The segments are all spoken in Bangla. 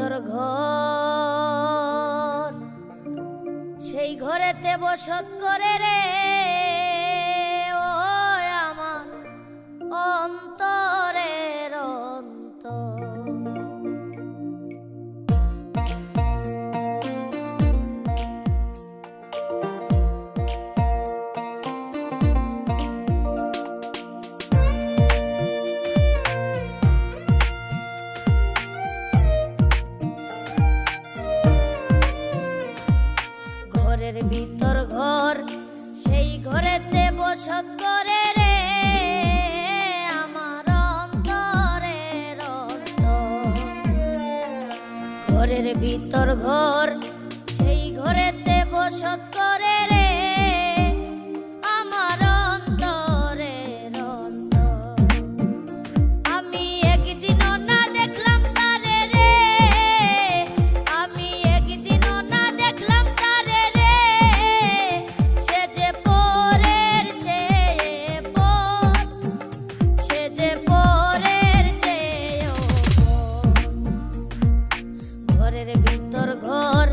ভিতর ঘর, সেই ঘরেতে বসত করে রে ও আমার অন্তরের অন্তর। ঘরের ভিতর ঘর, সেই ঘরেতে বসত করে রে আমার অন্তরের অন্তর। ঘরের ভিতর ঘর, সেই ঘরেতে বসত করে রে আমার অন্তরের অন্তর। আমি একদিনও না দেখলাম তারে রে, আমি একদিনও না দেখলাম তারে রে, সে যে পরের চেয়ে পর, সে যে পরের চেয়েও পর। ঘরের ভিতর ঘর,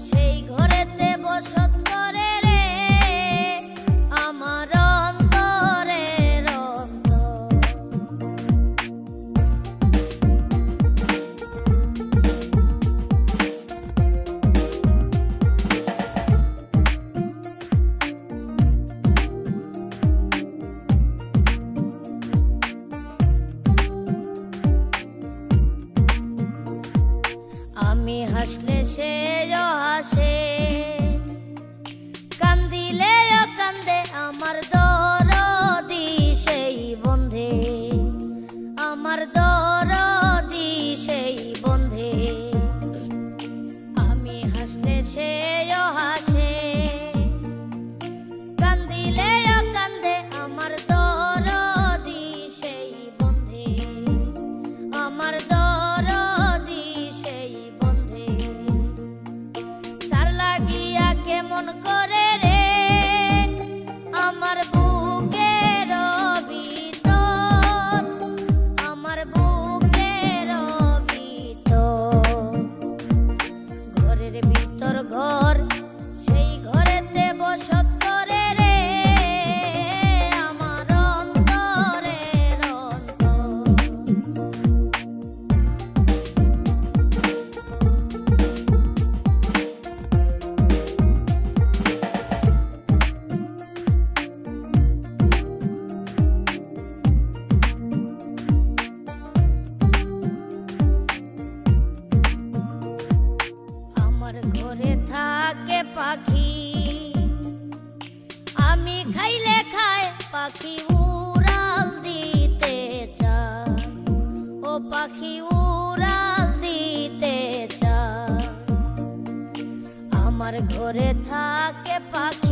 সেই ঘরেতে বসত করে রে আমার অন্তরের অন্তর। আমি হাসলে সেও হাসে, কান্দিলেও কান্দে আমার দরদি সেই বন্ধে, আমার দরদি সেই বন্ধে। আমি হাসলে সেও হাসে, কান্দিলেও কান্দে আমার দরদি সেই বন্ধে, আমার দরদি সেই বন্ধে। তার লাগিয়া কেমন করে রে আমার বুকের ভিতর, আমার বুকের ভিতর। ঘরের ভিতর ঘর, সেই ঘরেতে বসত করে রে আমার অন্তরের অন্তর। আমার ঘরে থাকে পাখি, আমি খাইলে খায় পাখি উড়াল দিতে চায়, ও পাখি উড়াল দিতে চায়। আমার ঘরে থাকে পাখি।